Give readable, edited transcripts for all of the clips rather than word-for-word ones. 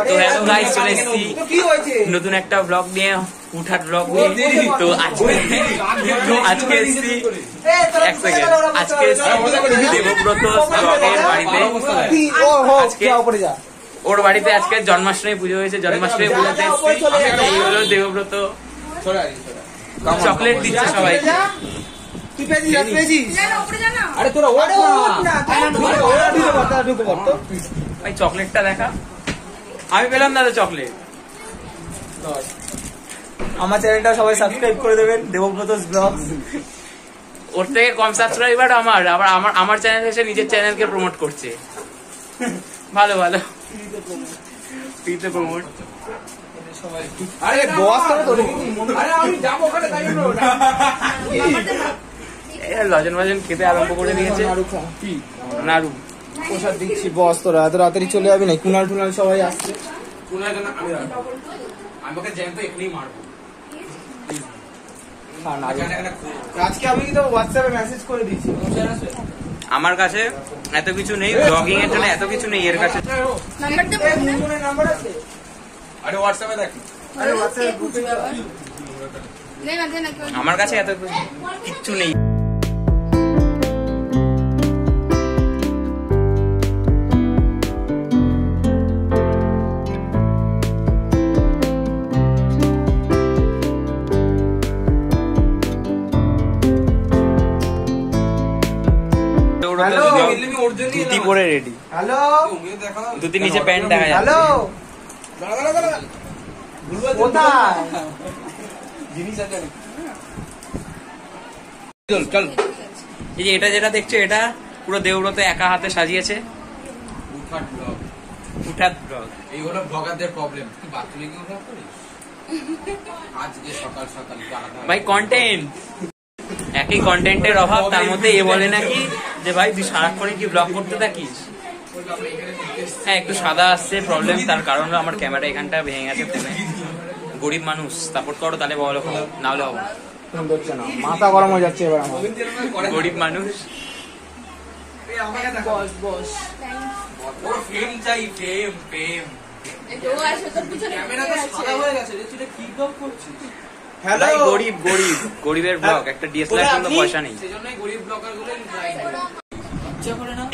তো hello guys, চলে এসেছি নতুন একটা ব্লগ নিয়ে, উঠার ব্লগ নিয়ে। তো আজকে এসেছি এক সেকেন্ড, আজকে দেবব্রত ব্লগের বাড়িতে। ওর বাড়িতে আজকে জন্মাষ্টমী পুজো হয়েছে, জন্মাষ্টমী পুজোতে এসেছি। এই হলো দেবব্রত, চকলেট দিচ্ছে সবাইকে। ভাই চকলেটটা দেখা, আমি পেলাম না তো চকলেট। আমার চ্যানেলটা সবাই সাবস্ক্রাইব করে দেবেন, দেবব্রতস ব্লগস। ওর থেকে কম সাবস্ক্রাইবার আমার, আবার আমার চ্যানেল এসে নিজের চ্যানেলকে প্রমোট করছে। ভালো ভালো, ফ্রিতে প্রমোট। আরে বস তো আমি যাবো ওখানে, তাই জন্য লজন ভজন খেতে আরম্ভ করে দিয়েছে। নাড়ু প্রসাদ দিচ্ছি। বস তোরা এত রাতারি চলে যাবি না? কুনাল টুনাল সবাই আসছে। আমাকে জ্যাম্পে এখনই মারবো। আজকে আমি কিন্তু হোয়াটসঅ্যাপে মেসেজ করে দিয়েছি। আমার কাছে এত কিছু নেই, ব্লগিং এর জন্য এত কিছু নেই এর কাছে। নাম্বার আছে? আরে হোয়াটসঅ্যাপে দেখ। আরে হোয়াটসঅ্যাপে গ্রুপে আমার কাছে এত কিচ্ছু নেই। ধুতি পরে রেডি। হ্যালো, ধুতি নিচে প্যান্ট দেখা যাচ্ছে। হ্যালো, কোথায় জিনিস আছে? চল। এই যে এটা যেটা দেখছো, এটা পুরো দেবব্রত একা হাতে সাজিয়েছে। উঠাত ব্লগ। এই হলো ব্লগারদের প্রবলেম। তুই বাথরুমে গিয়ে ব্লগ করিস? আজকে সকাল সকাল ভাই কন্টেন্ট, একই কন্টেন্টের অভাব, তার মধ্যে এ বলে নাকি যে ভাই তুই সারাক্ষণে কি ব্লগ করতে থাকিস। হ্যাঁ, একটু সাদা আসছে প্রবলেম, তার কারণ আমার ক্যামেরা এখানটা ভেঙে গেছে ফোনে। গরিব মানুষ, সাপোর্ট করো তাহলে বলো, না হলে হবে না। মাথা গরম হয়ে যাচ্ছে এবার আমার। গরিব মানুষ। ফেম চাই, ফেম ফেম। হ্যালো, ভাই গরিব গরিব, গরিবের ব্লগ, একটা ডিএসএলআর জন্য পয়সা নেই। সেজন্যই গরিব ব্লগার গুলো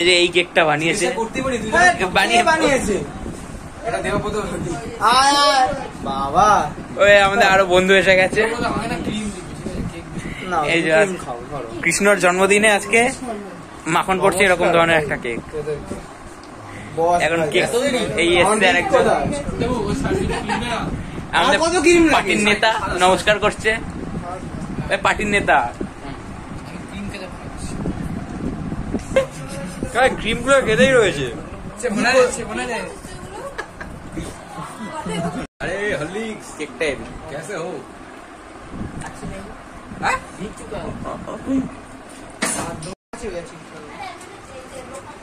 এই যে এই কেকটা বানিয়েছে, বানিয়েছে এটা দেবব্রত। বাবা, ওই আমাদের আরো বন্ধু এসে গেছে। না এই যে কৃষ্ণর জন্মদিনে আজকে মাখন পড়ছে এরকম ধরনের একটা কেক। এখন কেক এই এসছে আরেকজন, আমাদের পার্টির নেতা নমস্কার করছে। পার্টির নেতা ক্রিম গুলো খেতেই রয়েছে। अरे हर्लिक्स केकটা हेवी। कैसे हो?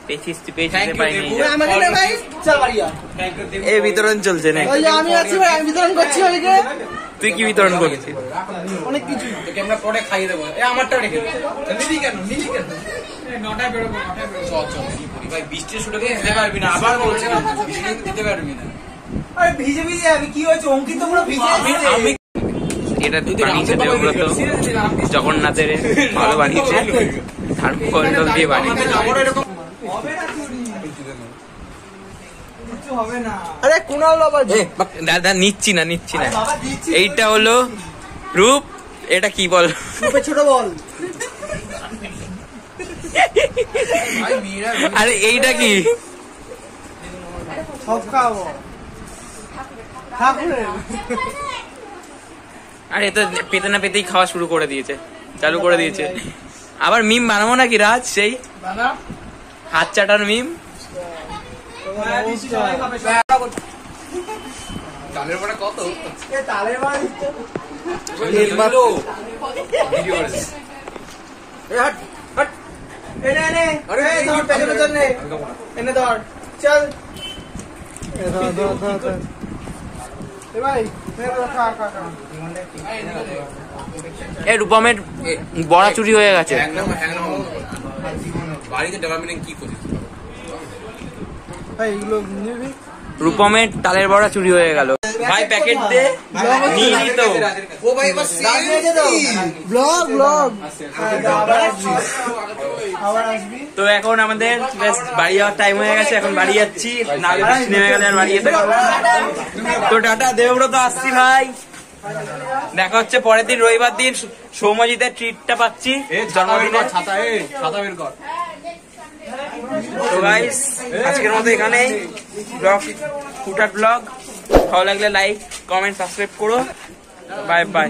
পেছিস পাইনি। এই বিতরণ চলছে না? আমি আছি ভাই, আমি বিতরণ করছি ওইকে। তুই কি বিতরণ করছিস? অনেক কিছু তোকে আমরা পরে খাইয়ে দেবো। আমারটা রেখে নিবি কেন? নটায় বেরোবো, চল ভাই। বৃষ্টির শুটে দিতে পারবি না, আবার বলছে না বৃষ্টি দিতে পারবি না। আরে ভিজে ভিজে আমি কি হয়েছে? অঙ্কিত পুরো ভিজে আমি এটা বানিয়েছে দেবব্রত, জগন্নাথের ভালো বানিয়েছে, থার্মোকল দিয়ে বানিয়েছে। হবে না। আরে কুনাল বাবা, দাদা নিচ্ছি না। এইটা হলো রূপ, এটা কি বল? রূপে ছোট বল। আরে এইটা কি? সব খাবো। আরে তো পেতে না পেতেই খাওয়া শুরু করে দিয়েছে, চালু করে দিয়েছে। আবার মিম বানাবো নাকি রাজ? সেই হাত চাটার মিম। চালের পরে কত? তালের বাড়ি এনে ধর, চল এই রূপমের বড়া চুরি হয়ে গেছে। বাড়িতে ডেভেলপমেন্ট কি করিস? এইগুলো নিবি রূপমের তালের বড়া চুরি হয়ে গেল। ভাই প্যাকেট দে, নিয়ে নি তো। ও ভাই এবার ব্লগ ব্লগ তো এখন আমাদের বাড়ি যাওয়ার টাইম হয়ে গেছে, এখন বাড়ি যাচ্ছি, না বৃষ্টি নেমে গেলে আর বাড়ি যেতে পারবো না। তো টাটা, দেবব্রত আসছি ভাই, দেখা হচ্ছে পরের দিন রবিবার দিন। সৌম্যজিতের ট্রিটটা পাচ্ছি জন্মদিনে। ছাতা বের কর। তো গাইস আজকের মতো এখানেই ব্লগ, ফুটার ব্লগ। ভালো লাগলে লাইক, কমেন্ট, সাবস্ক্রাইব করো। Bye bye.